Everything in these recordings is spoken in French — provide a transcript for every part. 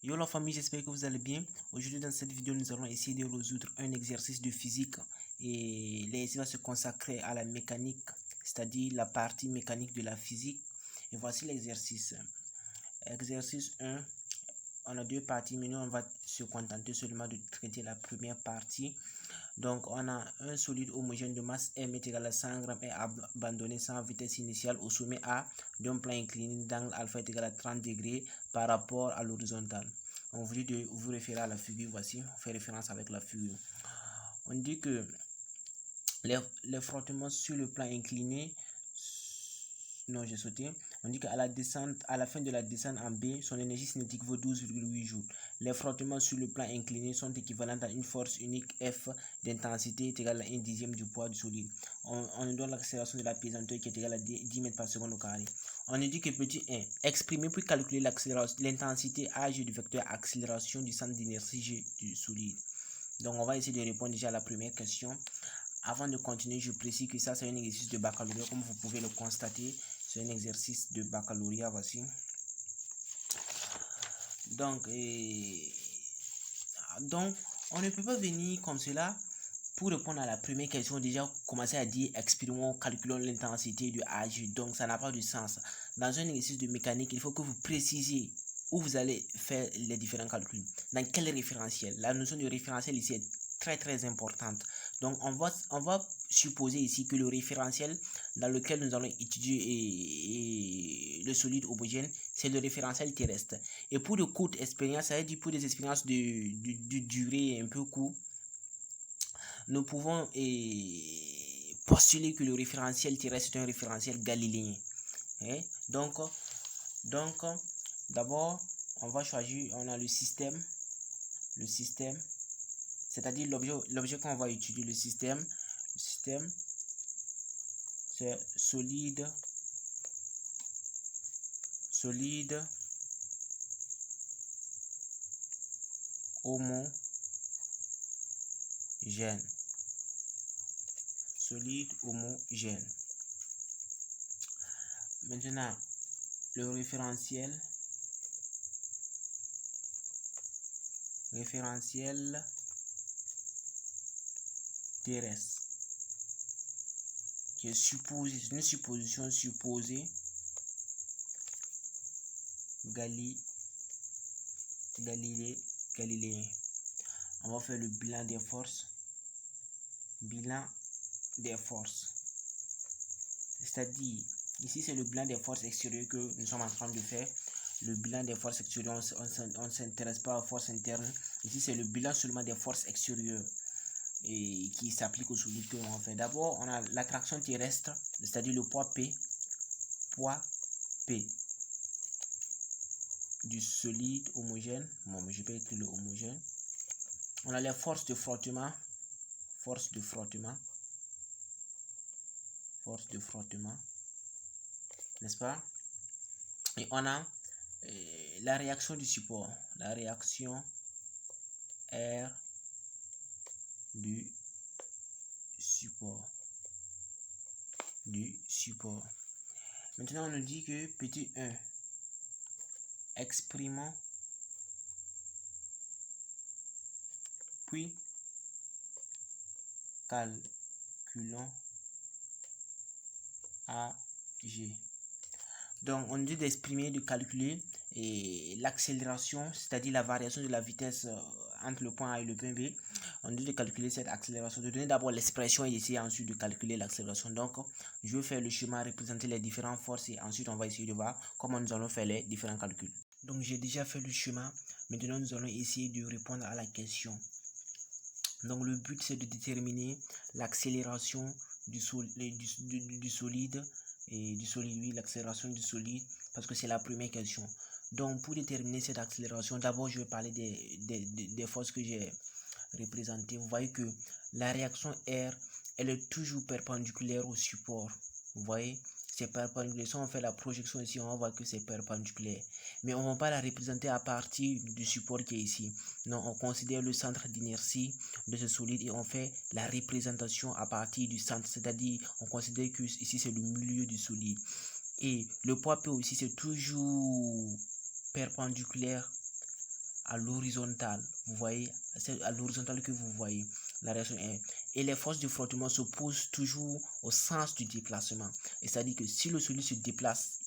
Yo la famille, j'espère que vous allez bien. Aujourd'hui dans cette vidéo, nous allons essayer de résoudre un exercice de physique et l'exercice va se consacrer à la mécanique, c'est-à-dire la partie mécanique de la physique. Et voici l'exercice. Exercice 1, on a deux parties, mais nous on va se contenter seulement de traiter la première partie. Donc on a un solide homogène de masse M est égal à 100 g et abandonné sans vitesse initiale au sommet A d'un plan incliné d'angle alpha est égal à 30 degrés par rapport à l'horizontale. On vous dit de vous référer à la figure, voici, on fait référence avec la figure. On dit que les frottements sur le plan incliné, non j'ai sauté, on dit qu'à la descente, à la fin de la descente en B, son énergie cinétique vaut 12,8 joules. Les frottements sur le plan incliné sont équivalents à une force unique F d'intensité est égale à 1/10 du poids du solide. On nous donne l'accélération de la pesanteur qui est égale à 10 mètres par seconde au carré. On nous dit que petit 1, exprimer puis calculer l'intensité H du vecteur accélération du centre d'inertie G du solide. Donc on va essayer de répondre déjà à la première question. Avant de continuer, je précise que ça c'est un exercice de baccalauréat, comme vous pouvez le constater. C'est un exercice de baccalauréat, voici. Donc, on ne peut pas venir comme cela pour répondre à la première question, déjà commencer à dire exprimons, calculons l'intensité du H. Donc, ça n'a pas de sens. Dans un exercice de mécanique, il faut que vous précisiez où vous allez faire les différents calculs. Dans quel référentiel? La notion de référentiel ici est très importante. Donc, on va supposer ici que le référentiel dans lequel nous allons étudier le solide homogène, c'est le référentiel terrestre. Et pour de courtes expériences, ça veut dire pour des expériences de durée un peu courte, nous pouvons postuler que le référentiel terrestre est un référentiel galiléen. Donc d'abord, on va choisir, on a le système, c'est-à-dire l'objet qu'on va étudier, le système, c'est solide homogène. Maintenant, le référentiel terrestre qui est supposé, c'est une supposition supposée galiléen. On va faire le bilan des forces. C'est-à-dire, ici c'est le bilan des forces extérieures que nous sommes en train de faire. Le bilan des forces extérieures, on ne s'intéresse pas aux forces internes. Ici c'est le bilan seulement des forces extérieures et qui s'applique au solide que l'on fait. D'abord, on a l'attraction terrestre, c'est-à-dire le poids P du solide homogène. Bon, je peux écrire le homogène. On a les forces de frottement, n'est-ce pas? Et on a la réaction du support, la réaction R du support. Maintenant, on nous dit que petit 1, exprimons puis calculons AG. Donc, on nous dit d'exprimer, de calculer l'accélération, c'est-à-dire la variation de la vitesse entre le point A et le point B. On nous dit de calculer cette accélération, de donner d'abord l'expression et d'essayer ensuite de calculer l'accélération. Donc, je vais faire le schéma, représenter les différentes forces et ensuite on va essayer de voir comment nous allons faire les différents calculs. Donc, j'ai déjà fait le schéma. Maintenant, nous allons essayer de répondre à la question. Donc, le but, c'est de déterminer l'accélération du solide, oui, l'accélération du solide, parce que c'est la première question. Donc, pour déterminer cette accélération, d'abord, je vais parler des forces que j'ai représentées. Vous voyez que la réaction R, elle est toujours perpendiculaire au support. Vous voyez, c'est perpendiculaire. Si on fait la projection ici, on voit que c'est perpendiculaire. Mais on ne va pas la représenter à partir du support qui est ici. Non, on considère le centre d'inertie de ce solide et on fait la représentation à partir du centre. C'est-à-dire, on considère que ici, c'est le milieu du solide. Et le poids P aussi, c'est toujours perpendiculaire à l'horizontale. Vous voyez, c'est à l'horizontale que vous voyez la réaction est. Et les forces de frottement s'opposent toujours au sens du déplacement. Et c'est-à-dire que si le solide se déplace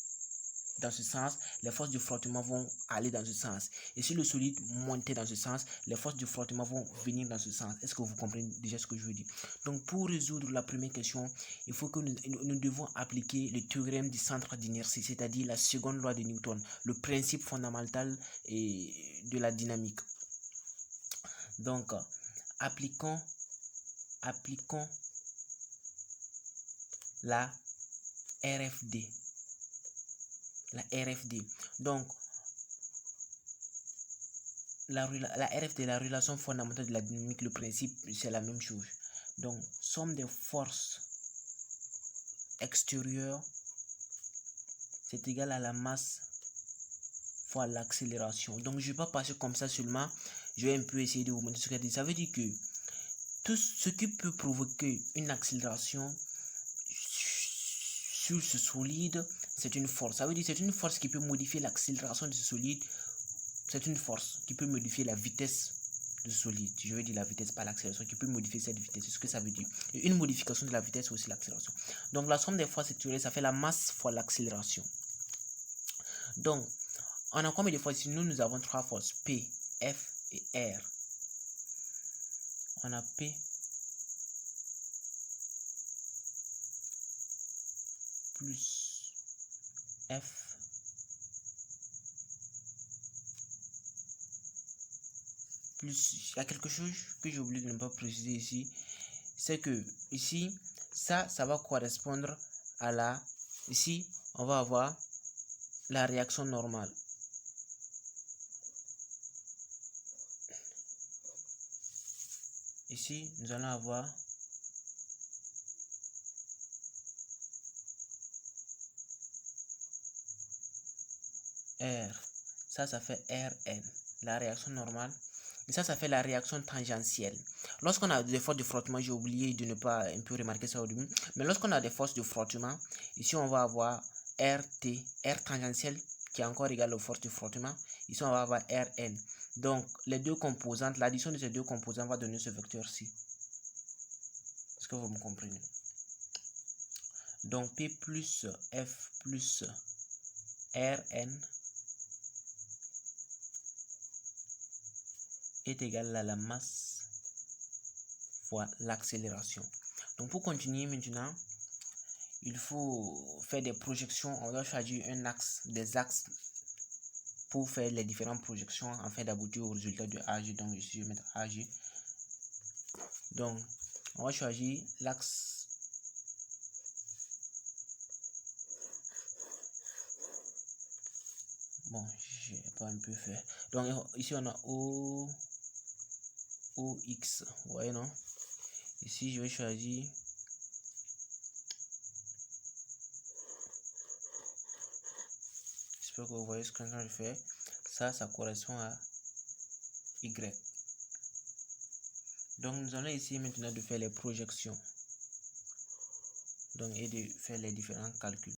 dans ce sens, les forces de frottement vont aller dans ce sens. Et si le solide montait dans ce sens, les forces de frottement vont venir dans ce sens. Est-ce que vous comprenez déjà ce que je veux dire? Donc, pour résoudre la première question, il faut que nous devons appliquer le théorème du centre d'inertie, c'est-à-dire la seconde loi de Newton, le principe fondamental de la dynamique. Donc, appliquons la RFD. La RFD. Donc, la RFD, la relation fondamentale de la dynamique, le principe, c'est la même chose. Donc, somme des forces extérieures, c'est égal à la masse fois l'accélération. Donc, je ne vais pas passer comme ça seulement. Je vais un peu essayer de vous montrer ce que ça dit. Ça veut dire que tout ce qui peut provoquer une accélération sur ce solide, c'est une force. Ça veut dire que c'est une force qui peut modifier l'accélération de ce solide. C'est une force qui peut modifier la vitesse du solide. Je veux dire la vitesse, pas l'accélération, qui peut modifier cette vitesse. C'est ce que ça veut dire. Et une modification de la vitesse, c'est aussi l'accélération. Donc la somme des forces sectorielles, ça fait la masse fois l'accélération. Donc, on a combien de forces ici? Nous avons trois forces, P, F et R. On a P plus F plus, il y a quelque chose que j'ai oublié de ne pas préciser ici, c'est que ici, ça va correspondre à la, ici, on va avoir la réaction normale. Ici, nous allons avoir R. Ça fait Rn, la réaction normale. Et ça fait la réaction tangentielle. Lorsqu'on a des forces de frottement, j'ai oublié de ne pas un peu remarquer ça au début, mais lorsqu'on a des forces de frottement, ici on va avoir RT, R tangentielle, qui est encore égal aux forces de frottement. Ici on va avoir Rn. Donc les deux composantes, l'addition de ces deux composantes va donner ce vecteur-ci. Est-ce que vous me comprenez? Donc P plus F plus Rn est égal à la masse fois l'accélération. Donc pour continuer maintenant, il faut faire des projections. On doit choisir un axe, des axes pour faire les différentes projections afin d'aboutir au résultat de AG. Donc ici je vais mettre AG. Donc on va choisir l'axe bon, j'ai pas un peu fait. Donc ici on a OX, vous voyez non? Ici je vais choisir j'espère que vous voyez ce que je fais. Ça correspond à Y. Donc nous allons essayer maintenant de faire les projections. Donc et de faire les différents calculs.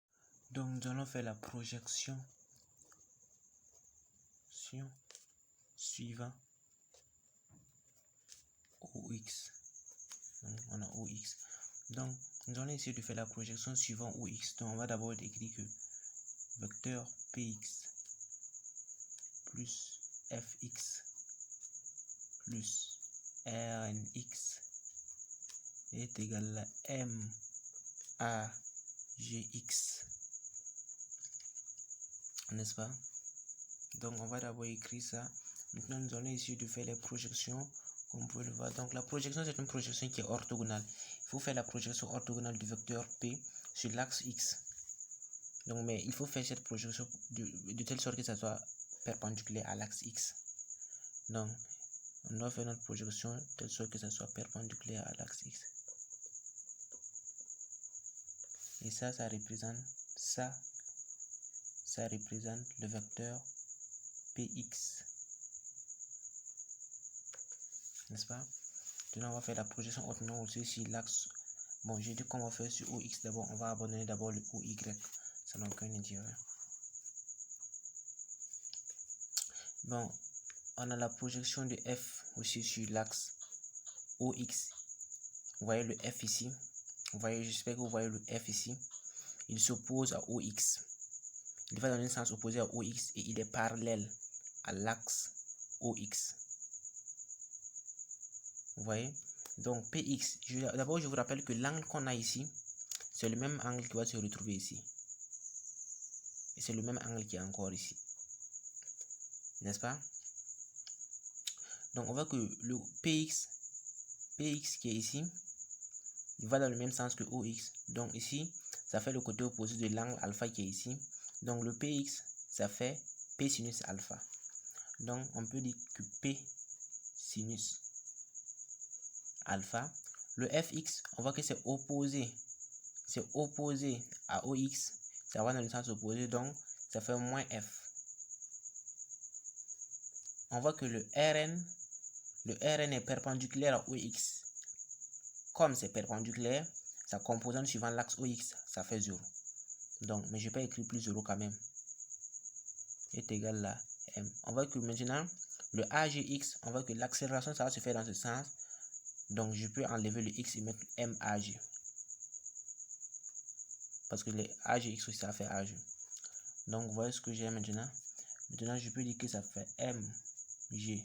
Donc nous allons faire la projection suivant OX. Donc on a OX. Donc nous allons essayer de faire la projection suivant OX. Donc on va d'abord écrire que vecteur PX plus FX plus RNX est égal à MAGX, n'est-ce pas? Donc on va d'abord écrire ça. Maintenant nous allons essayer de faire les projections comme vous pouvez le voir. Donc la projection, c'est une projection qui est orthogonale. Il faut faire la projection orthogonale du vecteur P sur l'axe X. Donc mais il faut faire cette projection de telle sorte que ça soit perpendiculaire à l'axe X. Donc on doit faire notre projection de telle sorte que ça soit perpendiculaire à l'axe X. Et ça représente ça représente le vecteur Px, n'est-ce pas? Maintenant on va faire la projection orthogonale aussi sur l'axe. Bon, j'ai dit qu'on va faire sur OX d'abord. On va abandonner d'abord le OY, ça n'a aucun intérêt. Bon, on a la projection de F aussi sur l'axe OX. Vous voyez le F ici. Vous voyez, j'espère que vous voyez le F ici. Il s'oppose à OX. Il va dans un sens opposé à OX et il est parallèle à l'axe OX. Vous voyez? Donc PX, d'abord je vous rappelle que l'angle qu'on a ici, c'est le même angle qui va se retrouver ici. Et c'est le même angle qui est encore ici. N'est-ce pas? Donc on voit que le PX qui est ici, il va dans le même sens que OX. Donc ici, ça fait le côté opposé de l'angle alpha qui est ici. Donc le PX, ça fait P sinus alpha. Donc on peut dire que P sinus alpha. Le FX, on voit que c'est opposé. C'est opposé à OX. Ça va dans le sens opposé. Donc ça fait moins F. On voit que le RN est perpendiculaire à OX. Comme c'est perpendiculaire, sa composante suivant l'axe OX, ça fait 0. Donc, mais je peux écrire plus 0 quand même. Est égal à M. On voit que maintenant, le AGX, on voit que l'accélération, ça va se faire dans ce sens. Donc, je peux enlever le X et mettre MAG. Parce que le AGX aussi, ça fait AG. Donc, vous voyez ce que j'ai maintenant. Maintenant, je peux dire que ça fait MG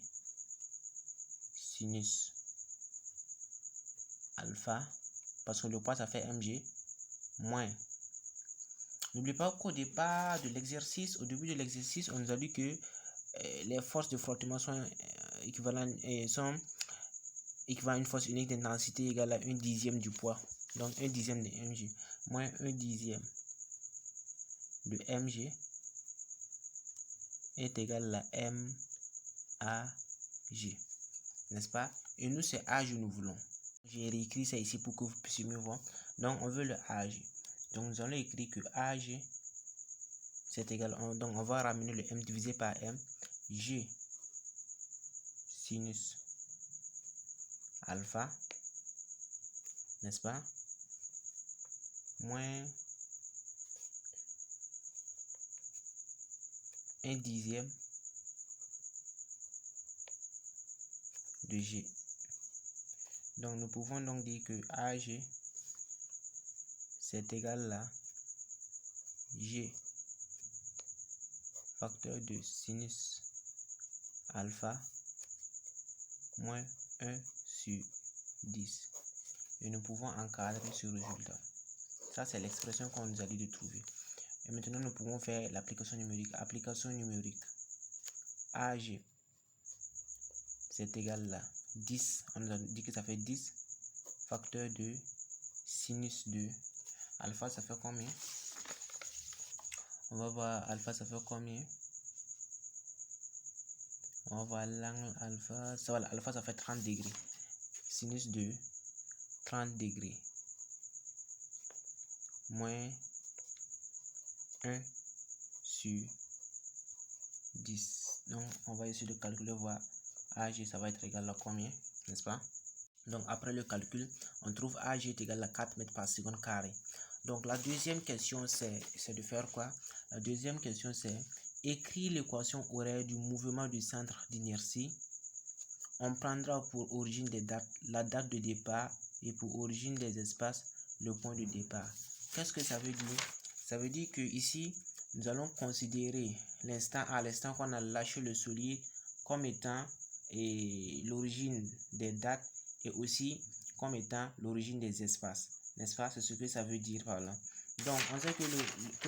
sinus alpha. Parce que le poids, ça fait MG moins. N'oubliez pas qu'au départ de l'exercice, au début de l'exercice, on nous a dit que les forces de frottement sont équivalentes à une force unique d'intensité égale à 1/10 du poids. Donc 1/10 de mg moins 1/10 de mg est égal à MAG. N'est-ce pas? Et nous, c'est AG nous voulons. J'ai réécrit ça ici pour que vous puissiez mieux voir. Donc on veut le AG. Donc nous allons écrire que AG c'est égal, donc on va ramener le M divisé par M, G sinus alpha, n'est-ce pas, moins 1/10 de G. Donc nous pouvons donc dire que AG c'est égal à G facteur de sinus alpha moins 1/10. Et nous pouvons encadrer ce résultat. Ça, c'est l'expression qu'on nous a dit de trouver. Et maintenant, nous pouvons faire l'application numérique. Application numérique. AG, c'est égal à 10. On nous a dit que ça fait 10 facteur de sinus de alpha, ça fait combien? On va voir alpha, ça fait combien? On va voir l'angle alpha. Ça, voilà, alpha, ça fait 30 degrés. Sinus de 30 degrés. Moins 1/10. Donc, on va essayer de calculer, voir AG, ça va être égal à combien, n'est-ce pas? Donc, après le calcul, on trouve AG est égal à 4 mètres par seconde carré. Donc, la deuxième question, c'est de faire quoi? La deuxième question, c'est écrire l'équation horaire du mouvement du centre d'inertie. On prendra pour origine des dates, la date de départ et pour origine des espaces, le point de départ. Qu'est-ce que ça veut dire? Ça veut dire que ici, nous allons considérer l'instant qu'on a lâché le solide comme étant l'origine des dates et aussi comme étant l'origine des espaces. N'est-ce pas? C'est ce que ça veut dire par là. Donc, on sait que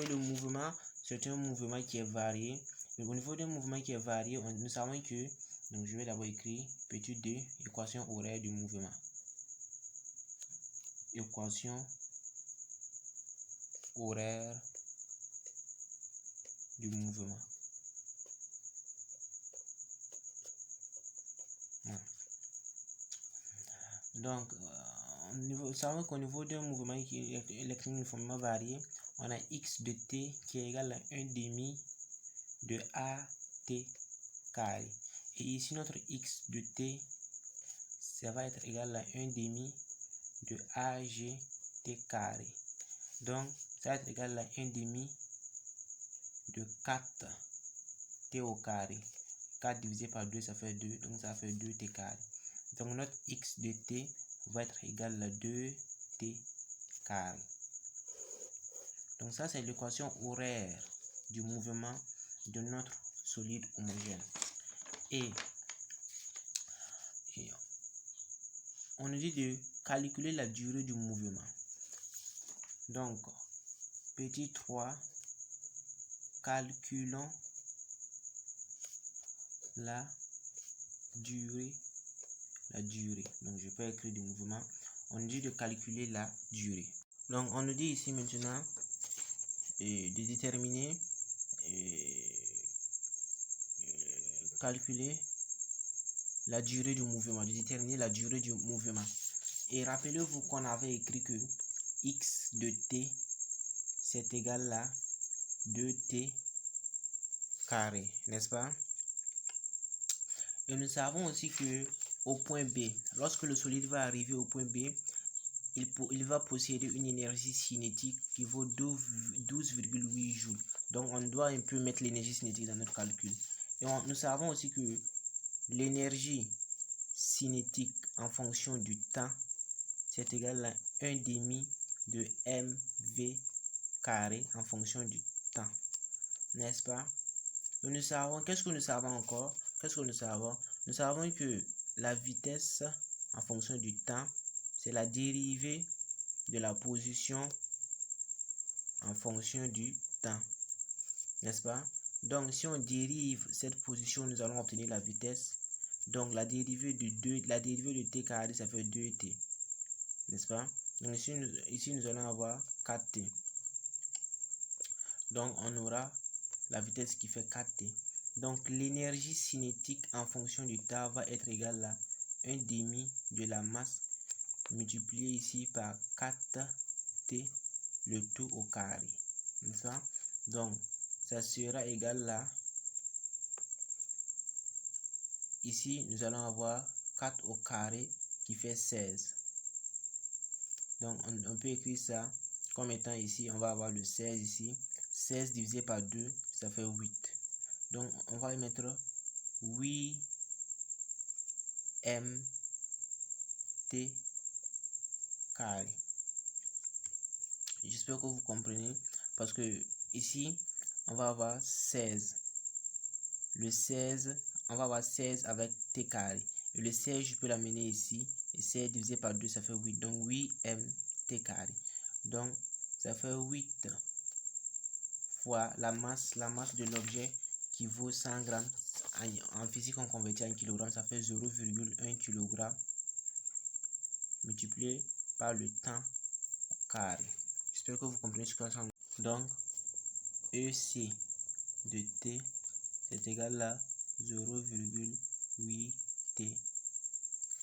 le mouvement, c'est un mouvement qui est varié. Et au niveau d'un mouvement qui est varié, nous savons que, donc je vais d'abord écrire petit 2, équation horaire du mouvement. Équation horaire du mouvement. Donc, nous savons qu'au niveau d'un mouvement qui est électrouniformément varié, on a x de t qui est égal à 1/2 de AT carré. Et ici, notre x de t, ça va être égal à 1/2 de AGT carré. Donc, ça va être égal à 1/2 de 4t au carré. 4 divisé par 2, ça fait 2. Donc, ça fait 2t carré. Donc, notre x de t va être égal à 2t carré. Donc, ça, c'est l'équation horaire du mouvement de notre solide homogène. Et on nous dit de calculer la durée du mouvement. Donc, petit 3, calculons la durée. Donc, je peux écrire du mouvement. On nous dit de calculer la durée. Donc, on nous dit ici maintenant de déterminer, calculer la durée du mouvement, de déterminer la durée du mouvement. Et rappelez-vous qu'on avait écrit que x de t c'est égal à 2t carré, n'est-ce pas? Et nous savons aussi que au point B, lorsque le solide va arriver au point B, il va posséder une énergie cinétique qui vaut 12,8 joules. Donc on doit un peu mettre l'énergie cinétique dans notre calcul. Et nous savons aussi que l'énergie cinétique en fonction du temps, c'est égal à 1 demi de mv carré en fonction du temps, n'est-ce pas? Et nous savons, qu'est-ce que nous savons encore? Nous savons que la vitesse en fonction du temps, c'est la dérivée de la position en fonction du temps, n'est-ce pas? Donc, si on dérive cette position, nous allons obtenir la vitesse. Donc, la dérivée de t carré, ça fait 2t, n'est-ce pas? Donc, ici, nous allons avoir 4t. Donc, on aura la vitesse qui fait 4t. Donc, l'énergie cinétique en fonction du temps va être égale à 1 demi de la masse multiplié ici par 4t, le tout au carré. N'est-ce pas? Donc, ça sera égal à, ici, nous allons avoir 4 au carré qui fait 16. Donc, on peut écrire ça comme étant ici, on va avoir le 16 ici. 16 divisé par 2, ça fait 8. Donc, on va y mettre 8 mt carré. J'espère que vous comprenez, parce que ici, on va avoir 16. Le 16, on va avoir 16 avec t carré. Et le 16, je peux l'amener ici. Et 16 divisé par 2, ça fait 8. Donc, 8 mt carré. Donc, ça fait 8 fois la masse de l'objet qui vaut 100 grammes. En physique, on convertit en kg, ça fait 0,1 kg multiplié par le temps carré. J'espère que vous comprenez ce qu'on s'en. Donc, EC de t c'est égal à 0,8t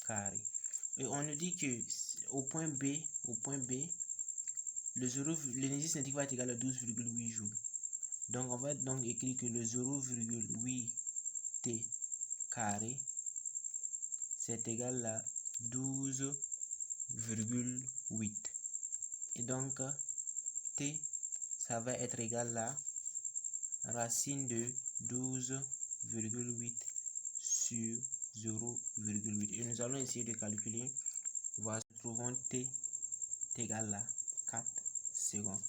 carré. Et on nous dit que au point B, l'énergie cinétique va être égale à 12,8 joules. Donc, on va donc écrire que le 0,8t carré, c'est égal à 12,8. Et donc, t, ça va être égal à racine de 12,8 sur 0,8. Et nous allons essayer de calculer. Voilà, nous trouvons t égal à 4 secondes.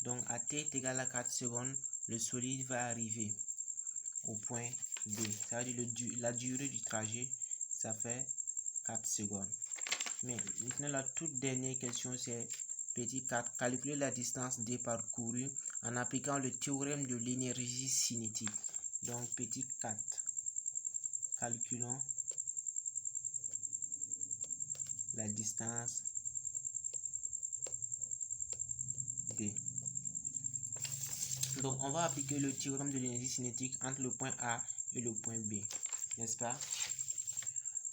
Donc, à t égale à 4 secondes, le solide va arriver au point B. Ça veut dire la durée du trajet, ça fait 4 secondes. Mais maintenant, la toute dernière question, c'est petit 4. Calculer la distance d parcourue en appliquant le théorème de l'énergie cinétique. Donc, petit 4. Calculons la distance d. Donc, on va appliquer le théorème de l'énergie cinétique entre le point A et le point B, n'est-ce pas?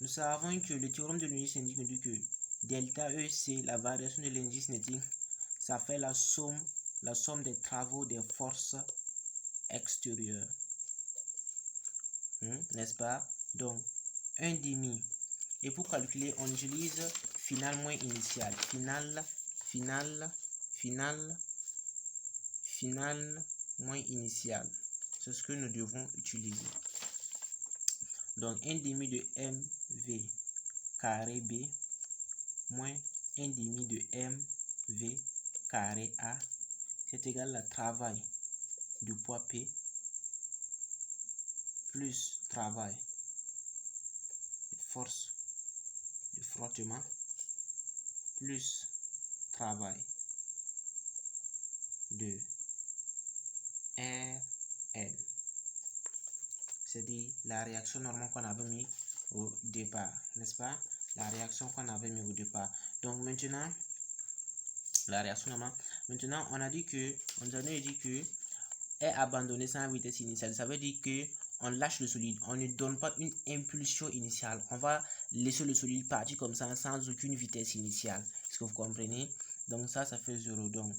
Nous savons que le théorème de l'énergie cinétique nous dit que delta E, c'est la variation de l'énergie cinétique, ça fait la somme des travaux des forces extérieures, n'est-ce pas? Donc, 1 demi. Et pour calculer, on utilise final moins initial. Final moins initial. C'est ce que nous devons utiliser. Donc 1 demi de mv carré b moins 1 demi de mv carré a, c'est égal à travail du poids P plus travail de force de frottement plus travail de Rn. C'est-à-dire la réaction normale qu'on avait mis au départ, n'est-ce pas? La réaction qu'on avait mis au départ. Donc maintenant, la réaction normale. Maintenant, on a dit que est abandonné sans vitesse initiale. Ça veut dire que on lâche le solide. On ne donne pas une impulsion initiale. On va laisser le solide partir comme ça sans aucune vitesse initiale. Est-ce que vous comprenez? Donc ça fait 0. Donc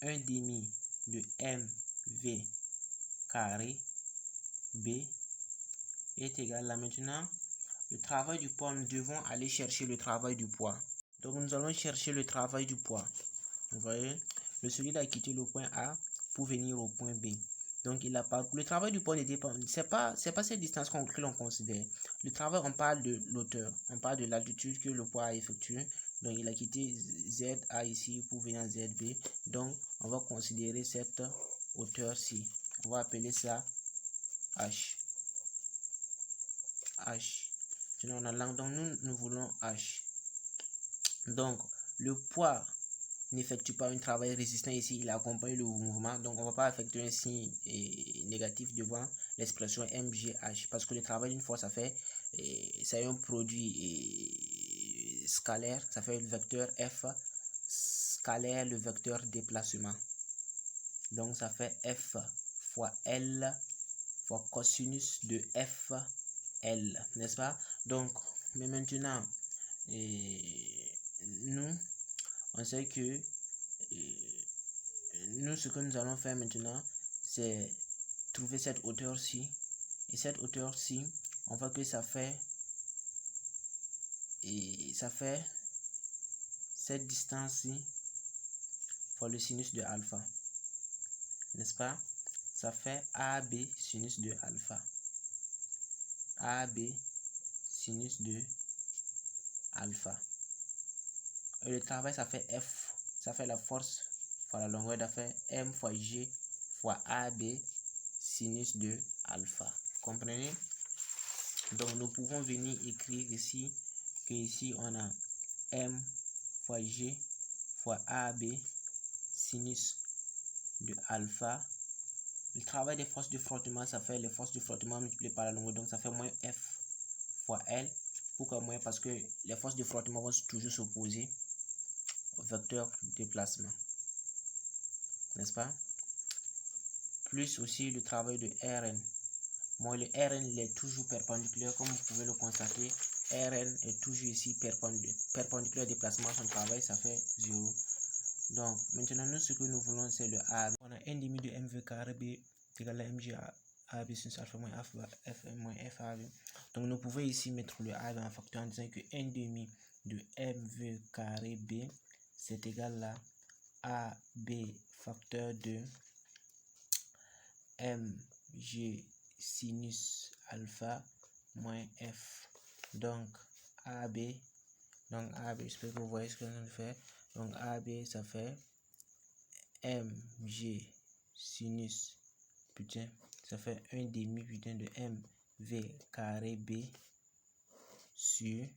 1 demi de mv carré b est égal à maintenant le travail du poids. Nous devons aller chercher le travail du poids. Donc nous allons chercher le travail du poids. Vous voyez, le solide a quitté le point A pour venir au point B. Donc il a pas le travail du poids ne dépend, c'est pas cette distance que l'on considère. Le travail, on parle de l'auteur, on parle de l'altitude que le poids a effectué. Donc il a quitté ZA ici pour venir à ZB. Donc on va considérer cette hauteur-ci. On va appeler ça H. H. Sinon, on a l'angle. Donc nous voulons H. Donc le poids n'effectue pas un travail résistant ici, il accompagne le mouvement, donc on va pas effectuer un signe négatif devant l'expression mgh, parce que le travail d'une force, ça fait c'est un produit scalaire, ça fait le vecteur f scalaire, le vecteur déplacement, donc ça fait f fois l fois cosinus de f l, n'est-ce pas? Donc mais maintenant nous on sait que nous, ce que nous allons faire maintenant, c'est trouver cette hauteur-ci. Et cette hauteur-ci, on voit que ça fait cette distance-ci fois le sinus de alpha. N'est-ce pas? Ça fait AB sinus de alpha. AB sinus de alpha. Et le travail, ça fait F. Ça fait la force fois la longueur d'affaire M fois G fois AB sinus de alpha. Comprenez? Donc nous pouvons venir écrire ici que ici on a M fois G fois AB sinus de alpha. Le travail des forces de frottement, ça fait les forces de frottement multipliées par la longueur, donc ça fait moins F fois L. Pourquoi moins? Parce que les forces de frottement vont toujours s'opposer au vecteur de déplacement, n'est-ce pas? Plus aussi le travail de Rn. Moi, le Rn il est toujours perpendiculaire, comme vous pouvez le constater. Rn est toujours ici perpendiculaire au déplacement, son travail ça fait 0. Donc maintenant nous ce que nous voulons c'est le A. On a 1 demi de mv carré b égale à mg AB sinus alpha moins f moins f AB. Donc nous pouvons ici mettre le A en facteur en disant que 1 demi de mv carré b c'est égal à AB facteur de mg sinus alpha moins f. Donc AB, j'espère que vous voyez ce que je fais. Donc AB ça fait mg sinus, putain, ça fait 1 demi putain de mv carré b sur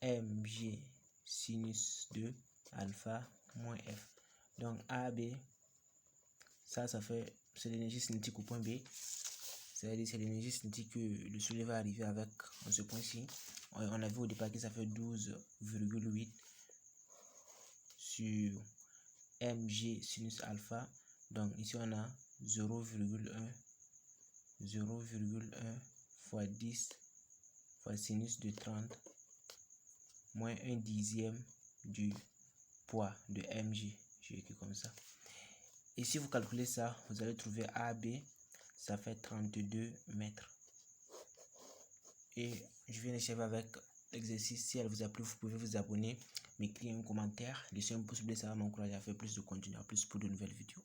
mg sinus de alpha moins f. Donc AB, ça fait, c'est l'énergie cinétique au point B. C'est-à-dire c'est l'énergie cinétique que le soleil va arriver avec en ce point-ci. On a vu au départ que ça fait 12,8 sur mg sinus alpha. Donc ici on a 0,1 fois 10 fois sinus de 30 moins 1 dixième du poids de mg. J'ai écrit comme ça. Et si vous calculez ça, vous allez trouver AB, ça fait 32 mètres. Et je viens d'achever avec l'exercice. Si elle vous a plu, vous pouvez vous abonner, m'écrire un commentaire, laisser un pouce bleu, ça va m'encourager à faire plus de contenu, plus pour de nouvelles vidéos.